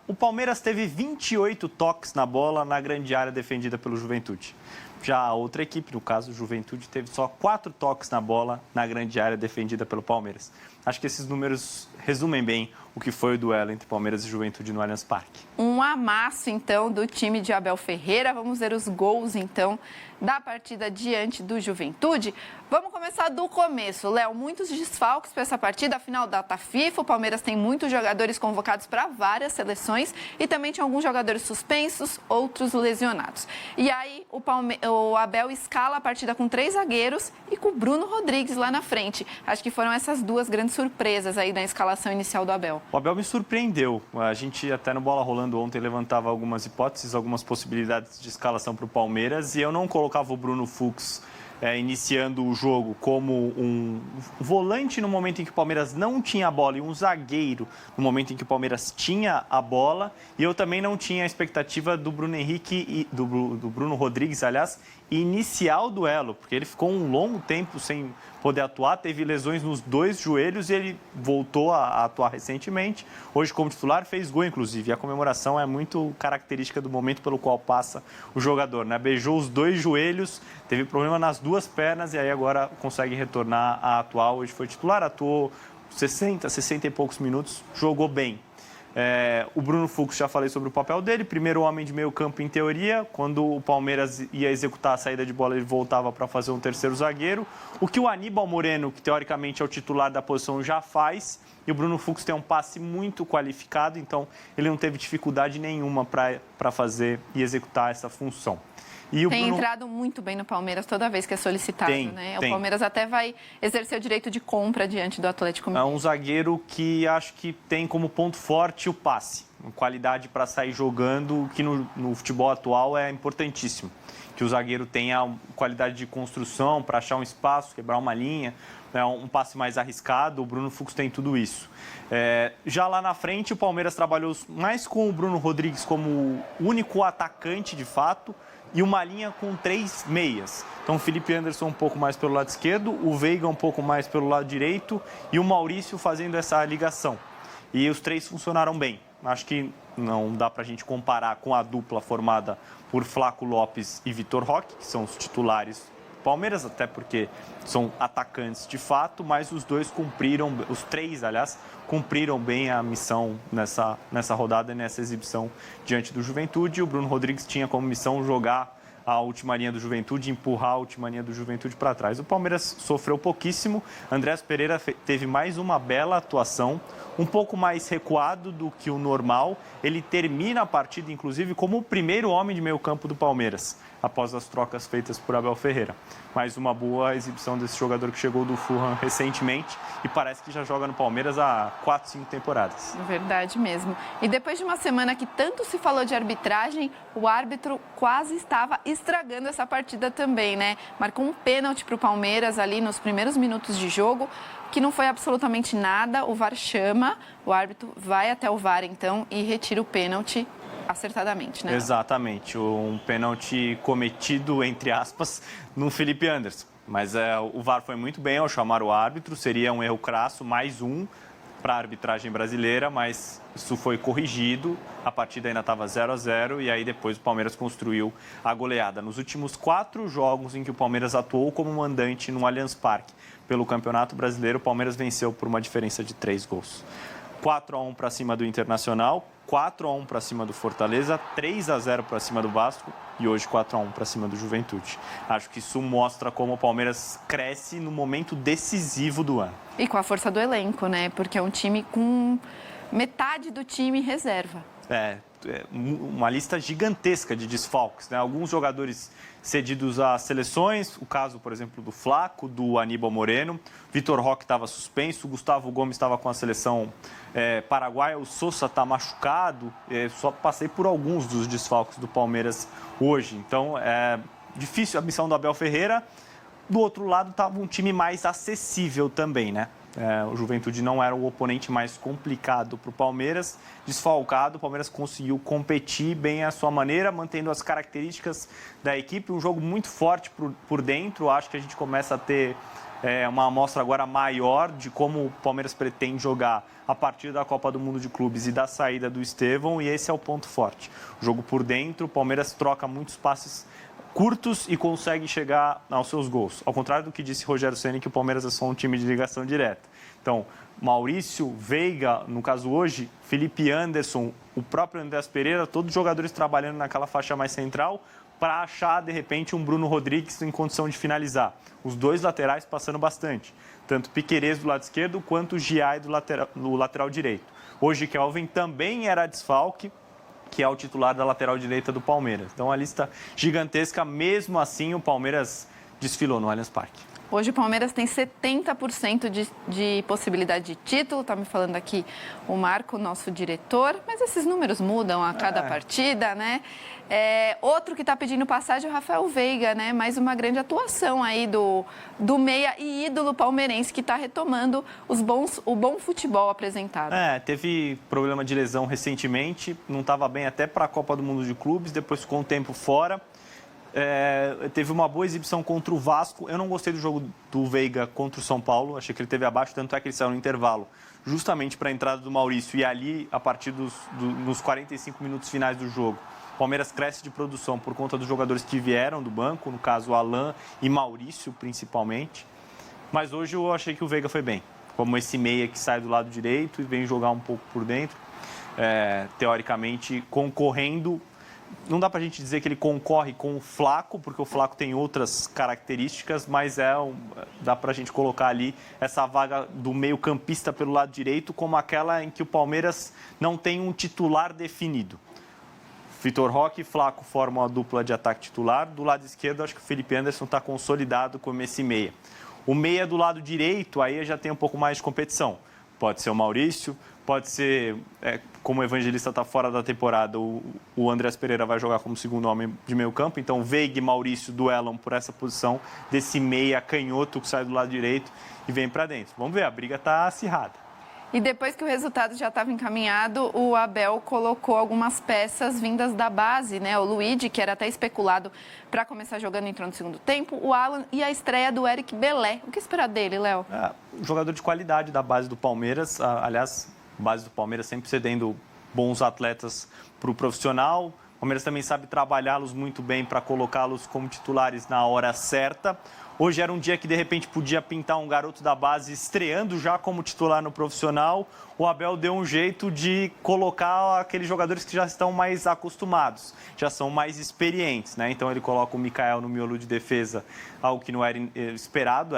O Palmeiras teve 28 toques na bola na grande área defendida pelo Juventude. Já a outra equipe, no caso, o Juventude, teve só 4 toques na bola na grande área defendida pelo Palmeiras. Acho que esses números resumem bem o que foi o duelo entre Palmeiras e Juventude no Allianz Parque. Um amasso, então, do time de Abel Ferreira. Vamos ver os gols, então, da partida diante do Juventude. Vamos começar do começo. Léo, muitos desfalques para essa partida, afinal, data FIFA. O Palmeiras tem muitos jogadores convocados para várias seleções e também tinha alguns jogadores suspensos, outros lesionados. E aí, o Abel escala a partida com 3 zagueiros e com o Bruno Rodrigues lá na frente. Acho que foram essas duas grandes surpresas aí da escalação inicial do Abel. O Abel me surpreendeu. A gente até no Bola Rolando ontem levantava algumas hipóteses, algumas possibilidades de escalação para o Palmeiras e eu não colocava o Bruno Fux iniciando o jogo como um volante no momento em que o Palmeiras não tinha a bola e um zagueiro no momento em que o Palmeiras tinha a bola. E eu também não tinha a expectativa do Bruno Henrique e do Bruno Rodrigues, aliás, iniciar o duelo, porque ele ficou um longo tempo sem poder atuar, teve lesões nos 2 joelhos e ele voltou a atuar recentemente. Hoje, como titular, fez gol, inclusive. E a comemoração é muito característica do momento pelo qual passa o jogador, né? Beijou os 2 joelhos, teve problema nas 2 pernas e aí agora consegue retornar a atuar. Hoje foi titular, atuou 60 e poucos minutos, jogou bem. O Bruno Fux, já falei sobre o papel dele, primeiro homem de meio campo em teoria, quando o Palmeiras ia executar a saída de bola, ele voltava para fazer um terceiro zagueiro, o que o Aníbal Moreno, que teoricamente é o titular da posição, já faz, e o Bruno Fux tem um passe muito qualificado, então ele não teve dificuldade nenhuma para fazer e executar essa função. Tem entrado muito bem no Palmeiras toda vez que é solicitado, né? O Palmeiras até vai exercer o direito de compra diante do Atlético Mineiro. É um zagueiro que acho que tem como ponto forte o passe, qualidade para sair jogando, que no futebol atual é importantíssimo. Que o zagueiro tenha qualidade de construção para achar um espaço, quebrar uma linha, um passe mais arriscado. O Bruno Fux tem tudo isso. Já lá na frente, o Palmeiras trabalhou mais com o Bruno Rodrigues como o único atacante de fato, e uma linha com 3 meias. Então, o Felipe Anderson um pouco mais pelo lado esquerdo, o Veiga um pouco mais pelo lado direito e o Maurício fazendo essa ligação. E os 3 funcionaram bem. Acho que não dá para a gente comparar com a dupla formada por Flaco Lopes e Vitor Roque, que são os titulares do Palmeiras, até porque são atacantes de fato, mas os 2 cumpriram, os 3, aliás, cumpriram bem a missão nessa rodada e nessa exibição diante do Juventude. O Bruno Rodrigues tinha como missão jogar a última linha do Juventude, empurrar a última linha do Juventude para trás. O Palmeiras sofreu pouquíssimo. Andrés Pereira teve mais uma bela atuação, um pouco mais recuado do que o normal. Ele termina a partida, inclusive, como o primeiro homem de meio campo do Palmeiras, após as trocas feitas por Abel Ferreira. Mais uma boa exibição desse jogador que chegou do Fulham recentemente e parece que já joga no Palmeiras há 4, 5 temporadas. Verdade mesmo. E depois de uma semana que tanto se falou de arbitragem, o árbitro quase estava estragando essa partida também, né? Marcou um pênalti para o Palmeiras ali nos primeiros minutos de jogo, que não foi absolutamente nada. O VAR chama, o árbitro vai até o VAR então e retira o pênalti acertadamente, né? Exatamente, um pênalti cometido, entre aspas, no Felipe Anderson. Mas o VAR foi muito bem ao chamar o árbitro, seria um erro crasso, mais um para a arbitragem brasileira, mas isso foi corrigido, a partida ainda estava 0-0 e aí depois o Palmeiras construiu a goleada. Nos últimos 4 jogos em que o Palmeiras atuou como mandante no Allianz Parque pelo Campeonato Brasileiro, o Palmeiras venceu por uma diferença de 3 gols. 4-1 para cima do Internacional, 4-1 para cima do Fortaleza, 3-0 para cima do Vasco e hoje 4-1 para cima do Juventude. Acho que isso mostra como o Palmeiras cresce no momento decisivo do ano. E com a força do elenco, né? Porque é um time com metade do time reserva. Uma lista gigantesca de desfalques, né? Alguns jogadores cedidos a seleções, o caso, por exemplo, do Flaco, do Aníbal Moreno, Vitor Roque estava suspenso, Gustavo Gomes estava com a seleção paraguaia, o Sousa está machucado, só passei por alguns dos desfalques do Palmeiras hoje, então é difícil a missão do Abel Ferreira. Do outro lado estava um time mais acessível também, né? O Juventude não era o oponente mais complicado para o Palmeiras. Desfalcado, o Palmeiras conseguiu competir bem à sua maneira, mantendo as características da equipe. Um jogo muito forte por dentro. Acho que a gente começa a ter uma amostra agora maior de como o Palmeiras pretende jogar a partir da Copa do Mundo de Clubes e da saída do Estevão, e esse é o ponto forte. O jogo por dentro, o Palmeiras troca muitos passes curtos e consegue chegar aos seus gols. Ao contrário do que disse Rogério Ceni, que o Palmeiras é só um time de ligação direta. Então, Maurício, Veiga, no caso hoje, Felipe Anderson, o próprio Andrés Pereira, todos os jogadores trabalhando naquela faixa mais central para achar, de repente, um Bruno Rodrigues em condição de finalizar. Os dois laterais passando bastante. Tanto Piquerez do lado esquerdo, quanto o Giai do lateral direito. Hoje, Kelvin também era desfalque, que é o titular da lateral direita do Palmeiras. Então, a lista gigantesca, mesmo assim, o Palmeiras desfilou no Allianz Parque. Hoje o Palmeiras tem 70% de possibilidade de título, está me falando aqui o Marco, nosso diretor, mas esses números mudam a cada partida, né? Outro que está pedindo passagem é o Rafael Veiga, né? Mais uma grande atuação aí do meia e ídolo palmeirense que está retomando o bom futebol apresentado. Teve problema de lesão recentemente, não estava bem até para a Copa do Mundo de Clubes, depois ficou um tempo fora. Teve uma boa exibição contra o Vasco. Eu não gostei do jogo do Veiga contra o São Paulo. Achei que ele teve abaixo, tanto é que ele saiu no intervalo, justamente para a entrada do Maurício. E ali, a partir nos 45 minutos finais do jogo, o Palmeiras cresce de produção por conta dos jogadores que vieram do banco, no caso, Alan e Maurício, principalmente. Mas hoje eu achei que o Veiga foi bem, como esse meia que sai do lado direito e vem jogar um pouco por dentro, teoricamente concorrendo. Não dá para a gente dizer que ele concorre com o Flaco, porque o Flaco tem outras características, mas dá para a gente colocar ali essa vaga do meio-campista pelo lado direito como aquela em que o Palmeiras não tem um titular definido. Vitor Roque e Flaco formam a dupla de ataque titular. Do lado esquerdo, acho que o Felipe Anderson está consolidado como esse meia. O meia do lado direito, aí já tem um pouco mais de competição. Pode ser o Maurício, pode ser, como o Evangelista está fora da temporada, o Andrés Pereira vai jogar como segundo homem de meio campo. Então, Veiga e Maurício duelam por essa posição desse meia canhoto que sai do lado direito e vem para dentro. Vamos ver, a briga está acirrada. E depois que o resultado já estava encaminhado, o Abel colocou algumas peças vindas da base, né? O Luigi, que era até especulado para começar jogando, entrou no segundo tempo. O Alan e a estreia do Eric Belé. O que esperar dele, Léo? Um jogador de qualidade da base do Palmeiras. Aliás, a base do Palmeiras sempre cedendo bons atletas para o profissional. O Palmeiras também sabe trabalhá-los muito bem para colocá-los como titulares na hora certa. Hoje era um dia que, de repente, podia pintar um garoto da base estreando já como titular no profissional. O Abel deu um jeito de colocar aqueles jogadores que já estão mais acostumados, já são mais experientes, né? Então, ele coloca o Mikael no miolo de defesa, algo que não era esperado.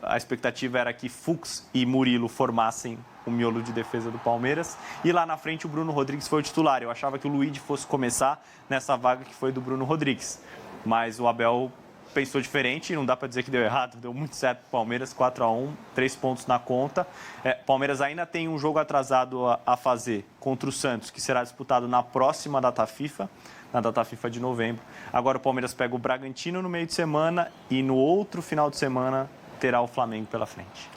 A expectativa era que Fux e Murilo formassem o miolo de defesa do Palmeiras. E lá na frente, o Bruno Rodrigues foi o titular. Eu achava que o Luigi fosse começar nessa vaga que foi do Bruno Rodrigues. Mas o Abel pensou diferente, não dá para dizer que deu errado, deu muito certo para o Palmeiras, 4-1, 3 pontos na conta. Palmeiras ainda tem um jogo atrasado a fazer contra o Santos, que será disputado na próxima data FIFA, na data FIFA de novembro. Agora o Palmeiras pega o Bragantino no meio de semana e no outro final de semana terá o Flamengo pela frente.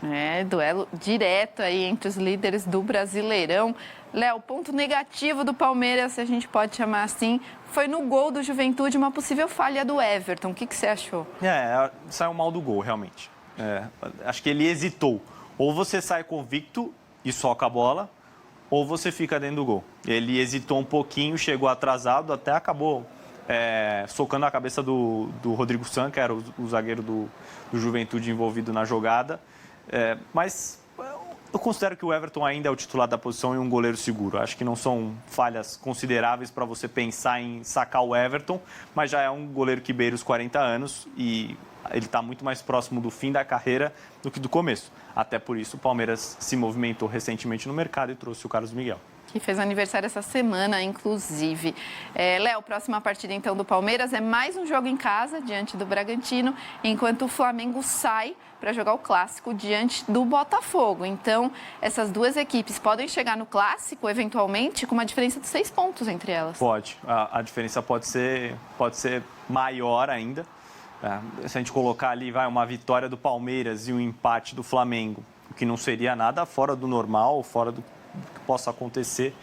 Duelo direto aí entre os líderes do Brasileirão. Léo, ponto negativo do Palmeiras, se a gente pode chamar assim, foi no gol do Juventude, uma possível falha do Everton. O que você achou? Saiu mal do gol, realmente. Acho que ele hesitou. Ou você sai convicto e soca a bola, ou você fica dentro do gol. Ele hesitou um pouquinho, chegou atrasado, até acabou socando a cabeça do Rodrigo San, que era o zagueiro do Juventude envolvido na jogada. Mas eu considero que o Everton ainda é o titular da posição e um goleiro seguro. Acho que não são falhas consideráveis para você pensar em sacar o Everton, mas já é um goleiro que beira os 40 anos e ele está muito mais próximo do fim da carreira do que do começo. Até por isso o Palmeiras se movimentou recentemente no mercado e trouxe o Carlos Miguel. Que fez aniversário essa semana, inclusive. Léo, próxima partida, então, do Palmeiras é mais um jogo em casa, diante do Bragantino, enquanto o Flamengo sai para jogar o Clássico diante do Botafogo. Então, essas duas equipes podem chegar no Clássico, eventualmente, com uma diferença de 6 pontos entre elas. Pode. A diferença pode ser maior ainda. Se a gente colocar ali, uma vitória do Palmeiras e um empate do Flamengo, o que não seria nada fora do normal, fora que possa acontecer.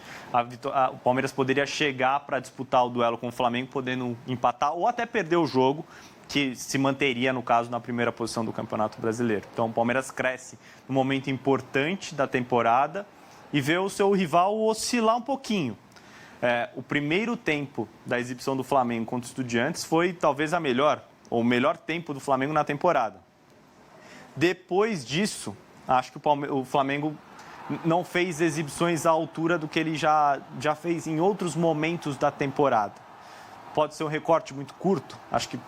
O Palmeiras poderia chegar para disputar o duelo com o Flamengo, podendo empatar ou até perder o jogo, que se manteria, no caso, na primeira posição do Campeonato Brasileiro. Então, o Palmeiras cresce num momento importante da temporada e vê o seu rival oscilar um pouquinho. O primeiro tempo da exibição do Flamengo contra o Estudiantes foi talvez o melhor tempo do Flamengo na temporada. Depois disso, acho que o Flamengo não fez exibições à altura do que ele já fez em outros momentos da temporada. Pode ser um recorte muito curto, acho que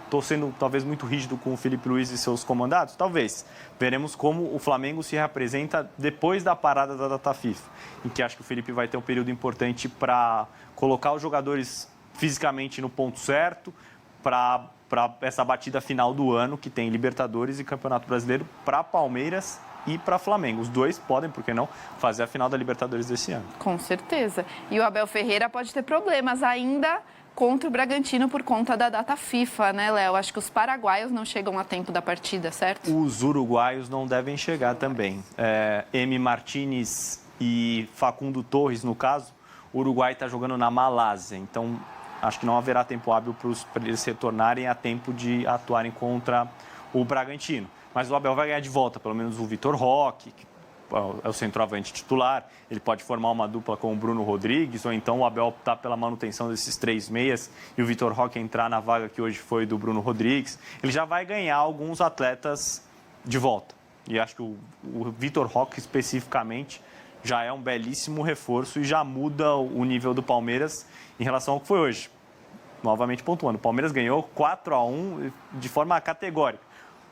estou sendo talvez muito rígido com o Felipe Luiz e seus comandados, talvez. Veremos como o Flamengo se reapresenta depois da parada da data FIFA, em que acho que o Felipe vai ter um período importante para colocar os jogadores fisicamente no ponto certo, para essa batida final do ano, que tem Libertadores e Campeonato Brasileiro para Palmeiras e para Flamengo. Os dois podem, por que não, fazer a final da Libertadores desse ano. Com certeza. E o Abel Ferreira pode ter problemas ainda contra o Bragantino por conta da data FIFA, né, Léo? Acho que os paraguaios não chegam a tempo da partida, certo? Os uruguaios não devem chegar também. M. Martínez e Facundo Torres, no caso, o Uruguai está jogando na Malásia, então acho que não haverá tempo hábil para eles retornarem a tempo de atuarem contra o Bragantino. Mas o Abel vai ganhar de volta, pelo menos o Vitor Roque, que é o centroavante titular. Ele pode formar uma dupla com o Bruno Rodrigues, ou então o Abel optar pela manutenção desses 3 meias e o Vitor Roque entrar na vaga que hoje foi do Bruno Rodrigues. Ele já vai ganhar alguns atletas de volta. E acho que o Vitor Roque, especificamente, já é um belíssimo reforço e já muda o nível do Palmeiras em relação ao que foi hoje. Novamente pontuando, o Palmeiras ganhou 4-1 de forma categórica.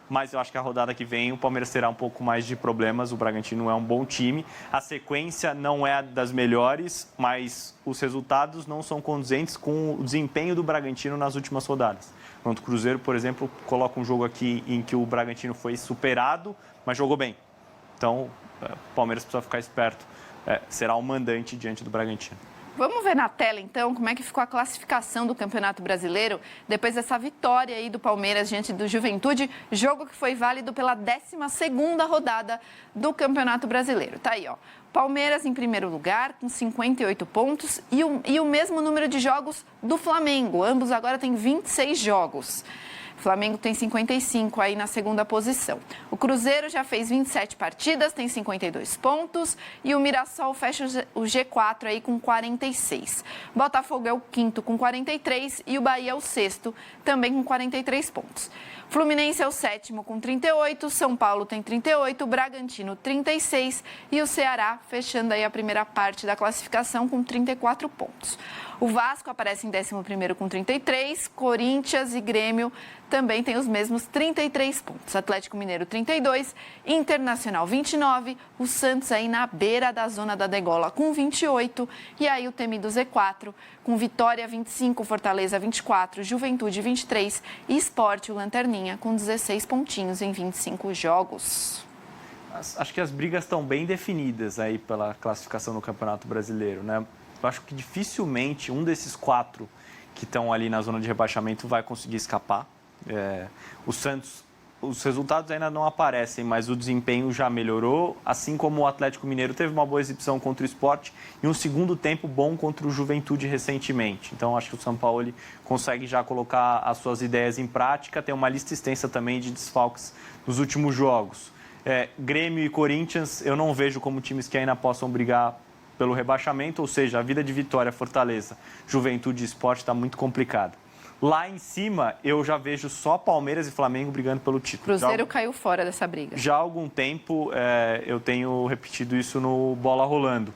Mas eu acho que a rodada que vem o Palmeiras terá um pouco mais de problemas. O Bragantino é um bom time. A sequência não é das melhores, mas os resultados não são condizentes com o desempenho do Bragantino nas últimas rodadas. Enquanto o Cruzeiro, por exemplo, coloca um jogo aqui em que o Bragantino foi superado, mas jogou bem. Então, o Palmeiras precisa ficar esperto. Será o mandante diante do Bragantino. Vamos ver na tela, então, como é que ficou a classificação do Campeonato Brasileiro depois dessa vitória aí do Palmeiras diante do Juventude, jogo que foi válido pela 12ª rodada do Campeonato Brasileiro. Tá aí, ó. Palmeiras em primeiro lugar, com 58 pontos e o mesmo número de jogos do Flamengo. Ambos agora têm 26 jogos. O Flamengo tem 55 aí na segunda posição. O Cruzeiro já fez 27 partidas, tem 52 pontos. E o Mirassol fecha o G4 aí com 46. Botafogo é o quinto com 43 e o Bahia é o sexto, também com 43 pontos. Fluminense é o sétimo com 38, São Paulo tem 38, Bragantino 36 e o Ceará fechando aí a primeira parte da classificação com 34 pontos. O Vasco aparece em 11º com 33, Corinthians e Grêmio também têm os mesmos 33 pontos. Atlético Mineiro 32, Internacional 29, o Santos aí na beira da zona da degola com 28 e aí o temido Z4 com Vitória 25, Fortaleza 24, Juventude 23 e Sport, o Lanterninha, com 16 pontinhos em 25 jogos. Acho que as brigas estão bem definidas aí pela classificação no Campeonato Brasileiro, né? Eu acho que dificilmente um desses 4 que estão ali na zona de rebaixamento vai conseguir escapar. O Santos, os resultados ainda não aparecem, mas o desempenho já melhorou, assim como o Atlético Mineiro teve uma boa exibição contra o Sport e um segundo tempo bom contra o Juventude recentemente. Então, acho que o São Paulo consegue já colocar as suas ideias em prática, tem uma lista extensa também de desfalques nos últimos jogos. Grêmio e Corinthians, eu não vejo como times que ainda possam brigar pelo rebaixamento, ou seja, a vida de Vitória, Fortaleza, Juventude e Sport está muito complicada. Lá em cima, eu já vejo só Palmeiras e Flamengo brigando pelo título. Cruzeiro caiu fora dessa briga. Já há algum tempo, eu tenho repetido isso no Bola Rolando.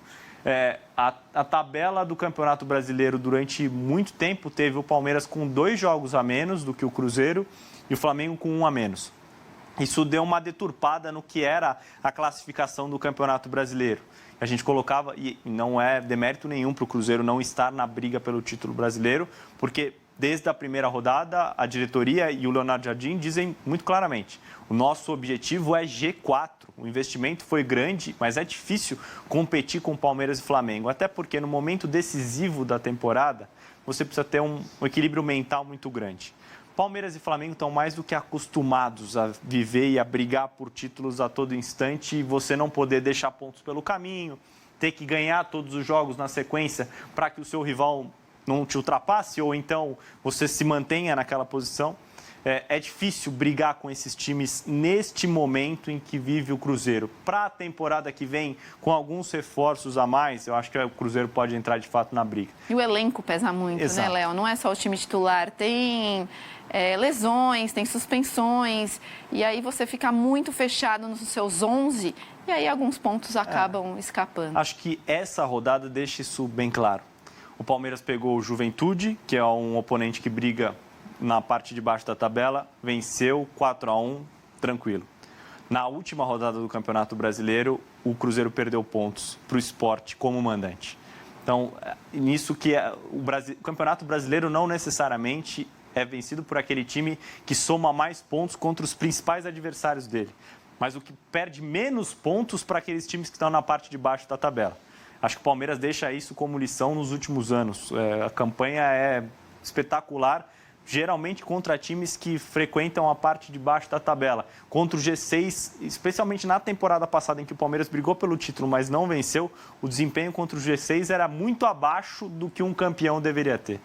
A tabela do Campeonato Brasileiro, durante muito tempo, teve o Palmeiras com 2 jogos a menos do que o Cruzeiro e o Flamengo com 1 a menos. Isso deu uma deturpada no que era a classificação do Campeonato Brasileiro. A gente colocava, e não é demérito nenhum para o Cruzeiro não estar na briga pelo título brasileiro, porque desde a primeira rodada, a diretoria e o Leonardo Jardim dizem muito claramente, o nosso objetivo é G4. O investimento foi grande, mas é difícil competir com Palmeiras e Flamengo, até porque no momento decisivo da temporada, você precisa ter um equilíbrio mental muito grande. Palmeiras e Flamengo estão mais do que acostumados a viver e a brigar por títulos a todo instante e você não poder deixar pontos pelo caminho, ter que ganhar todos os jogos na sequência para que o seu rival não te ultrapasse ou então você se mantenha naquela posição. É difícil brigar com esses times neste momento em que vive o Cruzeiro. Para a temporada que vem, com alguns reforços a mais, eu acho que o Cruzeiro pode entrar de fato na briga. E o elenco pesa muito, Exato. né, Léo? Não é só o time titular, tem lesões, tem suspensões, e aí você fica muito fechado nos seus 11, e aí alguns pontos acabam escapando. Acho que essa rodada deixa isso bem claro. O Palmeiras pegou o Juventude, que é um oponente que briga na parte de baixo da tabela, venceu 4-1, tranquilo. Na última rodada do Campeonato Brasileiro, o Cruzeiro perdeu pontos para o Sport como mandante. Então, nisso que o Campeonato Brasileiro não necessariamente é vencido por aquele time que soma mais pontos contra os principais adversários dele, mas o que perde menos pontos para aqueles times que estão na parte de baixo da tabela. Acho que o Palmeiras deixa isso como lição nos últimos anos. A campanha é espetacular, geralmente contra times que frequentam a parte de baixo da tabela. Contra o G6, especialmente na temporada passada em que o Palmeiras brigou pelo título, mas não venceu, o desempenho contra o G6 era muito abaixo do que um campeão deveria ter.